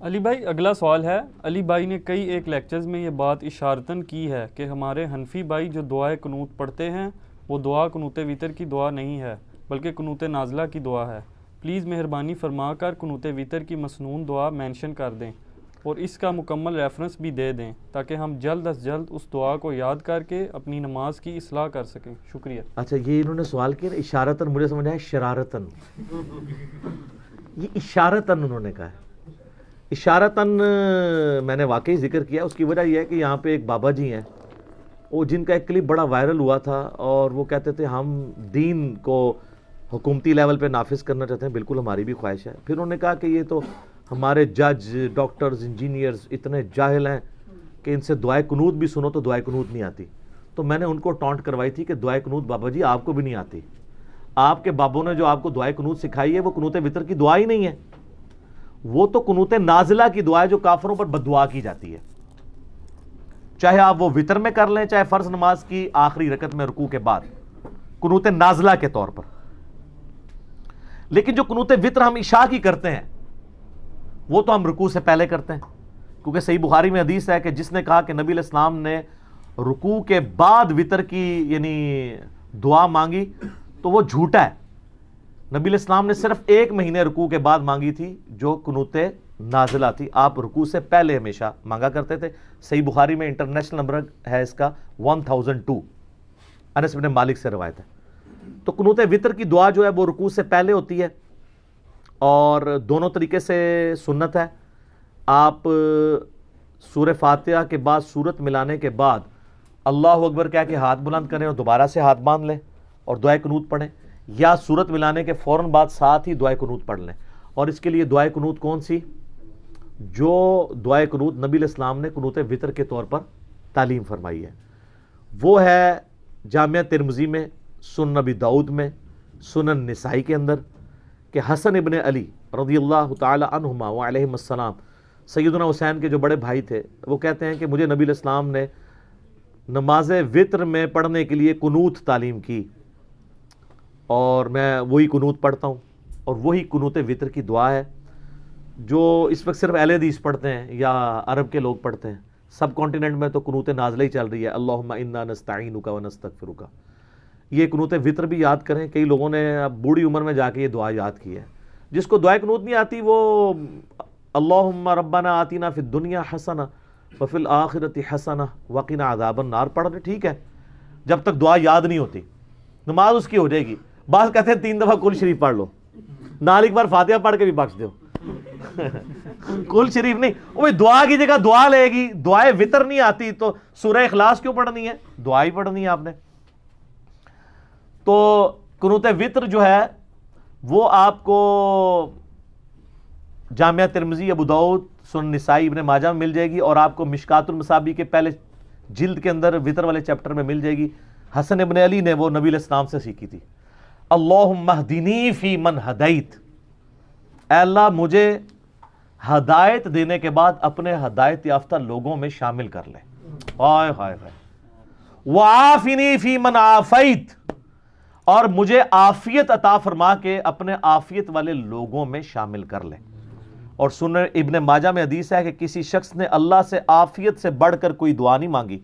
علی بھائی اگلا سوال ہے، علی بھائی نے کئی ایک لیکچرز میں یہ بات اشارتاً کی ہے کہ ہمارے حنفی بھائی جو دعائے قنوت پڑھتے ہیں وہ دعا قنوت وتر کی دعا نہیں ہے بلکہ قنوت نازلہ کی دعا ہے۔ پلیز مہربانی فرما کر قنوت وتر کی مسنون دعا مینشن کر دیں اور اس کا مکمل ریفرنس بھی دے دیں تاکہ ہم جلد از جلد اس دعا کو یاد کر کے اپنی نماز کی اصلاح کر سکیں۔ شکریہ۔ اچھا، یہ انہوں نے سوال کیا اشارتاً، مجھے سمجھ آیا شرارتاً، یہ اشارتاً انہوں نے کہا ہے۔ اشارتاً میں نے واقعی ذکر کیا، اس کی وجہ یہ ہے کہ یہاں پہ ایک بابا جی ہیں، وہ جن کا ایک کلپ بڑا وائرل ہوا تھا اور وہ کہتے تھے ہم دین کو حکومتی لیول پہ نافذ کرنا چاہتے ہیں، بالکل ہماری بھی خواہش ہے۔ پھر انہوں نے کہا کہ یہ تو ہمارے جج، ڈاکٹرز، انجینئرز اتنے جاہل ہیں کہ ان سے دعائے قنوت بھی سنو تو دعائے قنوت نہیں آتی۔ تو میں نے ان کو ٹانٹ کروائی تھی کہ دعائے قنوت بابا جی آپ کو بھی نہیں آتی، آپ کے بابوں نے جو آپ کو دعائے قنوت سکھائی ہے وہ قنوت وتر کی دعا ہی نہیں ہے، وہ تو قنوت نازلہ کی دعا ہے جو کافروں پر بد دعا کی جاتی ہے، چاہے آپ وہ وتر میں کر لیں چاہے فرض نماز کی آخری رکعت میں رکوع کے بعد، قنوت نازلہ کے طور پر۔ لیکن جو قنوت وتر ہم عشاء کی کرتے ہیں وہ تو ہم رکوع سے پہلے کرتے ہیں، کیونکہ صحیح بخاری میں حدیث ہے کہ جس نے کہا کہ نبی علیہ السلام نے رکوع کے بعد وتر کی یعنی دعا مانگی تو وہ جھوٹا ہے۔ نبی علیہ السلام نے صرف 1 مہینے رکوع کے بعد مانگی تھی جو قنوت نازلہ تھی، آپ رکوع سے پہلے ہمیشہ مانگا کرتے تھے۔ صحیح بخاری میں انٹرنیشنل نمبر ہے اس کا 1002، انس بن مالک سے روایت ہے۔ تو قنوت وتر کی دعا جو ہے وہ رکوع سے پہلے ہوتی ہے اور دونوں طریقے سے سنت ہے۔ آپ سورہ فاتحہ کے بعد سورت ملانے کے بعد اللہ اکبر کہہ کے ہاتھ بلند کریں اور دوبارہ سے ہاتھ باندھ لیں اور دعائے قنوت پڑھیں، یا سورت ملانے کے فوراً بعد ساتھ ہی دعائے قنوت پڑھ لیں۔ اور اس کے لیے دعائے قنوت کون سی؟ جو دعائے قنوت نبی علیہ السلام نے قنوت وتر کے طور پر تعلیم فرمائی ہے، وہ ہے جامعہ ترمذی میں، سنن ابی داؤد میں، سنن نسائی کے اندر، کہ حسن ابن علی رضی اللہ تعالی عنہما وعلیہم السلام، سیدنا حسین کے جو بڑے بھائی تھے، وہ کہتے ہیں کہ مجھے نبی علیہ السلام نے نماز وتر میں پڑھنے کے لیے قنوت تعلیم کی اور میں وہی قنوت پڑھتا ہوں، اور وہی قنوت وتر کی دعا ہے جو اس وقت صرف اہل حدیث پڑھتے ہیں یا عرب کے لوگ پڑھتے ہیں۔ سب کانٹیننٹ میں تو قنوت نازلہ ہی چل رہی ہے، اللہم انا نستعینک ونستغفرک۔ یہ قنوت وتر بھی یاد کریں، کئی لوگوں نے اب بوڑھی عمر میں جا کے یہ دعا یاد کی ہے۔ جس کو دعائے قنوت نہیں آتی وہ اللہم ربنا آتنا فی الدنیا حسنہ وفی الآخرۃ حسنہ وقنا عذاب النار پڑھ رہے، ٹھیک ہے، جب تک دعا یاد نہیں ہوتی نماز اس کی ہو جائے گی۔ بعض کہتے ہیں 3 دفعہ کل شریف پڑھ لو، نال ایک بار فاتحہ پڑھ کے بھی بخش دو۔ کل شریف نہیں، وہ دعا کی جگہ دعا لے گی، دعائے وتر نہیں آتی تو سورہ اخلاص کیوں پڑھنی ہے؟ دعا ہی پڑھنی ہے آپ نے۔ تو قنوت وتر جو ہے وہ آپ کو جامعہ ترمذی، ابو داؤد، سنن نسائی، ابن ماجہ میں مل جائے گی، اور آپ کو مشکات المصابیح کے پہلے جلد کے اندر وتر والے چیپٹر میں مل جائے گی۔ حسن ابن علی نے وہ نبی علیہ السلام سے سیکھی تھی۔ اللہم اہدنی فی من ہدیت، اے اللہ مجھے ہدایت دینے کے بعد اپنے ہدایت یافتہ لوگوں میں شامل کر لے، ہائے ہائے ہائے، وعافنی فی من عافیت، اور مجھے عافیت عطا فرما کے اپنے عافیت والے لوگوں میں شامل کر لے۔ اور سنن ابن ماجہ میں حدیث ہے کہ کسی شخص نے اللہ سے عافیت سے بڑھ کر کوئی دعا نہیں مانگی۔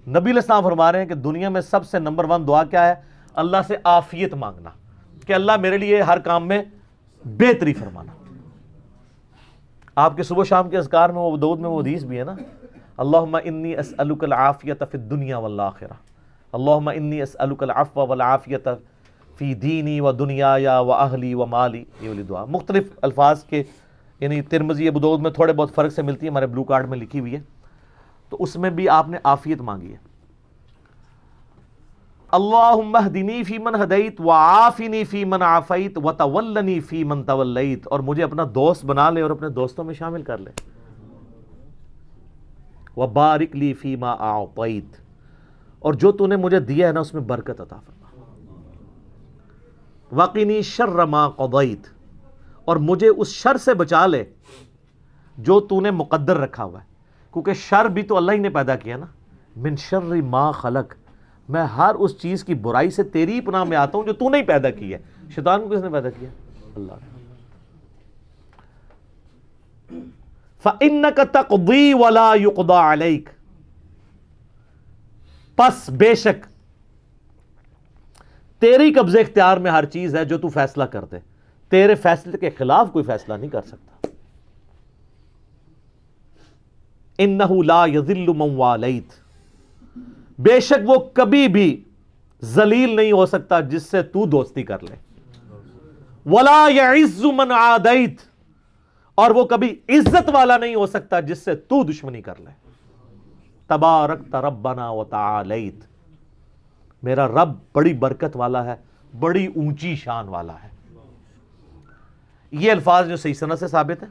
نبی علیہ السلام فرما رہے ہیں کہ دنیا میں سب سے نمبر 1 دعا کیا ہے؟ اللہ سے عافیت مانگنا، کہ اللہ میرے لیے ہر کام میں بہتری فرمانا۔ آپ کے صبح شام کے اذکار میں وہ دعود میں وہ حدیث بھی ہے نا، اللہم انی اسألک العافیت فی الدنیا والآخرہ، اللہم انی اسألک العفو والعافیت فی دینی و دنیایا و اہلی و مالی، یہ والی دعا مختلف الفاظ کے، یعنی ترمذی، ابو داؤد میں تھوڑے بہت فرق سے ملتی ہے، ہمارے بلو کارڈ میں لکھی ہوئی ہے، تو اس میں بھی آپ نے عافیت مانگی ہے۔ اللہم اہدنی فی من ہدیت وعافنی فی من عافیت وتولنی فی من تولیت، اور مجھے اپنا دوست بنا لے اور اپنے دوستوں میں شامل کر لے۔ وبارک لی فیما اعطیت، اور جو تو نے مجھے دیا ہے نا اس میں برکت عطا فرما۔ وقنی شر ما قضیت، اور مجھے اس شر سے بچا لے جو تو نے مقدر رکھا ہوا ہے، کیونکہ شر بھی تو اللہ ہی نے پیدا کیا نا، من شر ما خلق، میں ہر اس چیز کی برائی سے تیری پناہ میں آتا ہوں جو تو نے ہی پیدا کی ہے۔ شیطان کو کس نے پیدا کیا؟ اللہ نے۔ فَإِنَّكَ تَقْضِي وَلَا يُقْضَى عَلَيْكَ، پس بے شک تیری قبضے اختیار میں ہر چیز ہے جو تو فیصلہ کر دے، تیرے فیصلے کے خلاف کوئی فیصلہ نہیں کر سکتا۔ اِنَّهُ لَا يَذِلُّ مَنْ وَالَيْتَ، بے شک وہ کبھی بھی ذلیل نہیں ہو سکتا جس سے تو دوستی کر لے، وَلَا يَعِزُّ مَنْ عَادَيْتَ، اور وہ کبھی عزت والا نہیں ہو سکتا جس سے تو دشمنی کر لے۔ تبارکت ربنا وتعالیت، میرا رب بڑی برکت والا ہے، بڑی اونچی شان والا ہے۔ یہ الفاظ جو صحیح سند سے ثابت ہے۔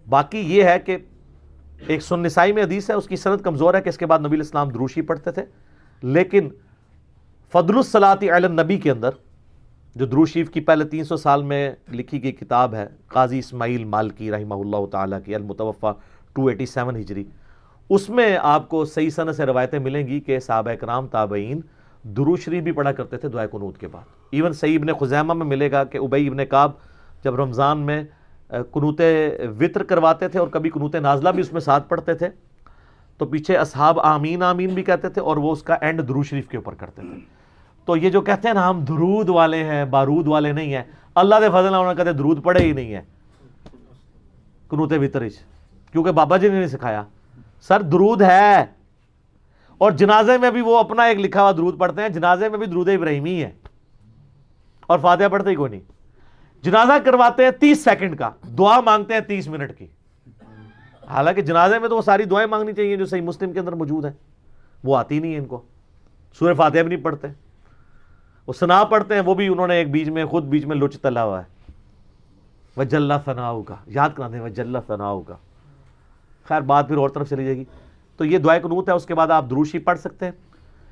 باقی یہ ہے کہ ایک سنن نسائی میں حدیث ہے، اس کی سند کمزور ہے کہ اس کے بعد نبی علیہ السلام دروشی پڑھتے تھے، لیکن فضل الصلاۃ علی النبی کے اندر جو درود شریف کی پہلے 300 سال میں لکھی گئی کتاب ہے قاضی اسماعیل مالکی رحمہ اللہ تعالیٰ کی، المتوفہ 287 ہجری، اس میں آپ کو صحیح سند سے روایتیں ملیں گی کہ صحابہ کرام تابعین درود شریف بھی پڑھا کرتے تھے دعائے قنوت کے بعد۔ ایون صحیح ابن خزیمہ میں ملے گا کہ ابی ابن کعب جب رمضان میں قنوت وطر کرواتے تھے اور کبھی قنوت نازلہ بھی اس میں ساتھ پڑھتے تھے، تو پیچھے اصحاب آمین آمین بھی کہتے تھے اور وہ اس کا اینڈ درود شریف کے اوپر کرتے تھے۔ تو یہ جو کہتے ہیں نا ہم درود والے ہیں، بارود والے نہیں ہیں، اللہ دے فضل انہوں نے کہتے درود پڑھے ہی نہیں ہے قنوت وطر، کیونکہ بابا جی نے نہیں سکھایا۔ سر درود ہے، اور جنازے میں بھی وہ اپنا ایک لکھا ہوا درود پڑھتے ہیں، جنازے میں بھی درود ابراہیمی ہے، اور فاتحہ پڑھتے ہی کوئی نہیں۔ جنازہ کرواتے ہیں 30 سیکنڈ کا، دعا مانگتے ہیں 30 منٹ کی، حالانکہ جنازے میں تو وہ ساری دعائیں مانگنی چاہیے جو صحیح مسلم کے اندر موجود ہیں، وہ آتی نہیں ہے ان کو۔ سورہ فاتحہ بھی نہیں پڑھتے، وہ ثنا پڑھتے ہیں، وہ بھی انہوں نے ایک بیچ میں لچ تلا ہوا ہے، وجل ثناؤ کا یاد کراتے ہیں، وجل ثناؤ کا۔ خیر بات پھر اور طرف چلی جائے گی۔ تو یہ دعائے قنوت ہے، اس کے بعد آپ درود شریف پڑھ سکتے ہیں،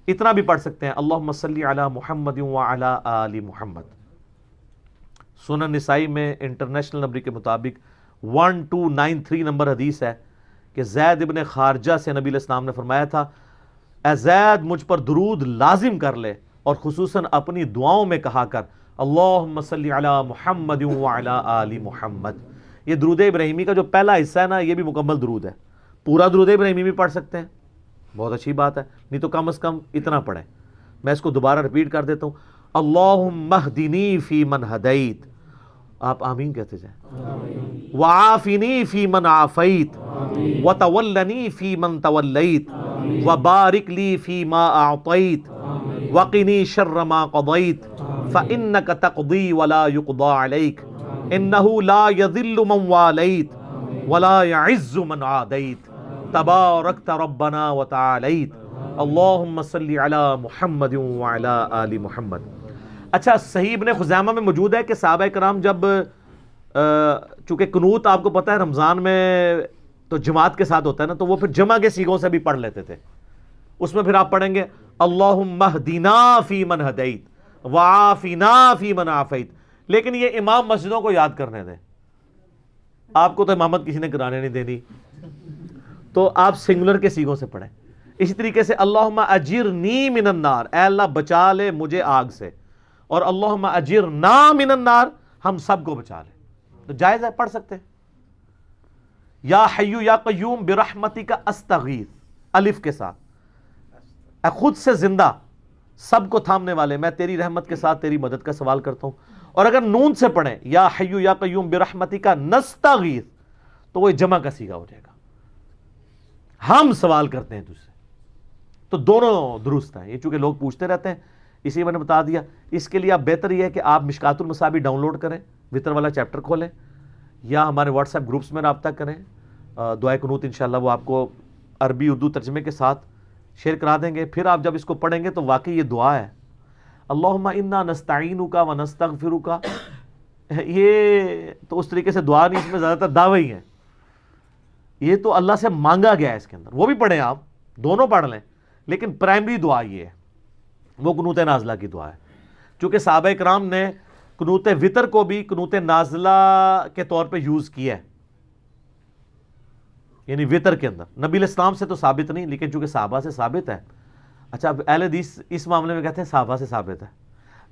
اتنا بھی پڑھ سکتے ہیں اللہم صلی علی محمد وعلی آل محمد۔ سنن نسائی میں انٹرنیشنل نمبر کے مطابق 1293 نمبر حدیث ہے کہ زید ابن خارجہ سے نبی علیہ السلام نے فرمایا تھا، اے زید مجھ پر درود لازم کر لے، اور خصوصاً اپنی دعاؤں میں کہا کر اللہم صلی علی محمد وعلی آل محمد۔ یہ درود ابراہیمی کا جو پہلا حصہ ہے نا، یہ بھی مکمل درود ہے، پورا درود ابراہیمی بھی پڑھ سکتے ہیں، بہت اچھی بات ہے، نہیں تو کم از کم اتنا پڑھیں۔ میں اس کو دوبارہ رپیٹ کر دیتا ہوں، اللہم اہدنی فی من ہدیت، آپ آمین کہتے جائیں، وعافنی فی من عافیت، وتولنی فی من تولیت، وبارک لی فی ما اعطیت، وقنی شر ما قضیت، فإنک تقضی ولا یقضى علیک، انہ لا یذل من والیت ولا یعز من عادیت، تبارکت ربنا وتعالیت، اللہم صلی علی محمد وعلی آل محمد۔ اچھا، صحیح ابن خزیمہ میں موجود ہے کہ صحابہ کرام جب چونکہ قنوت آپ کو پتہ ہے رمضان میں تو جماعت کے ساتھ ہوتا ہے نا، تو وہ پھر جمع کے سیغوں سے بھی پڑھ لیتے تھے۔ اس میں پھر آپ پڑھیں گے اللہم اہدنا فی من ہدیت وعافنا فی من عافیت، لیکن یہ امام مسجدوں کو یاد کرنے دیں، آپ کو تو امامت کسی نے کرانے نہیں دینی، تو آپ سنگولر کے سیغوں سے پڑھیں۔ اسی طریقے سے اللہم اجرنی من النار، اے اللہ بچا لے مجھے آگ سے، اور اللہم اجرنا من النار، ہم سب کو بچا لے، تو جائز ہے، پڑھ سکتے ہیں۔ یا حیو یا قیوم برحمتک استغیث، الف کے ساتھ، اے خود سے زندہ سب کو تھامنے والے، میں تیری رحمت کے ساتھ تیری مدد کا سوال کرتا ہوں۔ اور اگر نون سے پڑھیں یا حیو یا قیوم برحمتک نستغیث، تو وہ جمع کا صیغہ ہو جائے گا، ہم سوال کرتے ہیں تجھ سے، تو دونوں درست ہیں۔ یہ چونکہ لوگ پوچھتے رہتے ہیں، اسی میں نے بتا دیا۔ اس کے لیے آپ بہتر یہ ہے کہ آپ مشکات المصابیح ڈاؤن لوڈ کریں، وطر والا چیپٹر کھولیں، یا ہمارے واٹس ایپ گروپس میں رابطہ کریں۔ دعائے قنوت انشاءاللہ وہ آپ کو عربی اردو ترجمے کے ساتھ شیئر کرا دیں گے۔ پھر آپ جب اس کو پڑھیں گے تو واقعی یہ دعا ہے، اللہم انا نستعینک و نستغفرک، یہ تو اس طریقے سے دعا نہیں، اس میں زیادہ تر دعوے ہی ہیں، یہ تو اللہ سے مانگا گیا ہے اس کے اندر۔ وہ بھی پڑھیں، آپ دونوں پڑھ لیں، لیکن پرائمری دعا یہ ہے، وہ قنوت نازلہ کی دعا ہے۔ چونکہ صحابہ کرام نے قنوت وطر کو بھی قنوت نازلہ کے طور پہ یوز کیا ہے، یعنی وطر کے اندر۔ نبی علیہ السلام سے تو ثابت نہیں، لیکن چونکہ صحابہ سے ثابت ہے۔ اچھا، اہل حدیث اس معاملے میں کہتے ہیں صحابہ سے ثابت ہے۔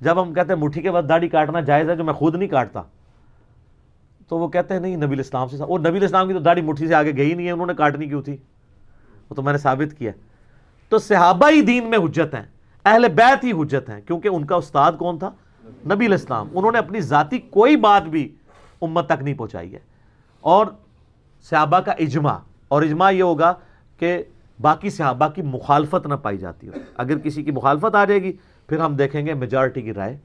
جب ہم کہتے ہیں مٹھی کے بعد داڑھی کاٹنا جائز ہے، جو میں خود نہیں کاٹتا، تو وہ کہتے ہیں نہیں نبی الاسلام سے، اور نبی الاسلام کی تو داڑھی مٹھی سے آگے گئی نہیں ہے، انہوں نے کاٹنی کیوں تھی؟ وہ تو میں نے ثابت کیا۔ تو صحابہ ہی دین میں حجت ہیں، اہل بیت ہی حجت ہیں، کیونکہ ان کا استاد کون تھا؟ نبی الاسلام۔ انہوں نے اپنی ذاتی کوئی بات بھی امت تک نہیں پہنچائی ہے۔ اور صحابہ کا اجماع، اور اجماع یہ ہوگا کہ باقی صحابہ کی مخالفت نہ پائی جاتی ہو، اگر کسی کی مخالفت آ جائے گی پھر ہم دیکھیں گے میجارٹی کی رائے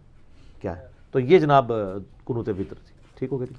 کیا ہے۔ تو یہ جناب قنوت وتر تھی، ٹھیک ہو گئی؟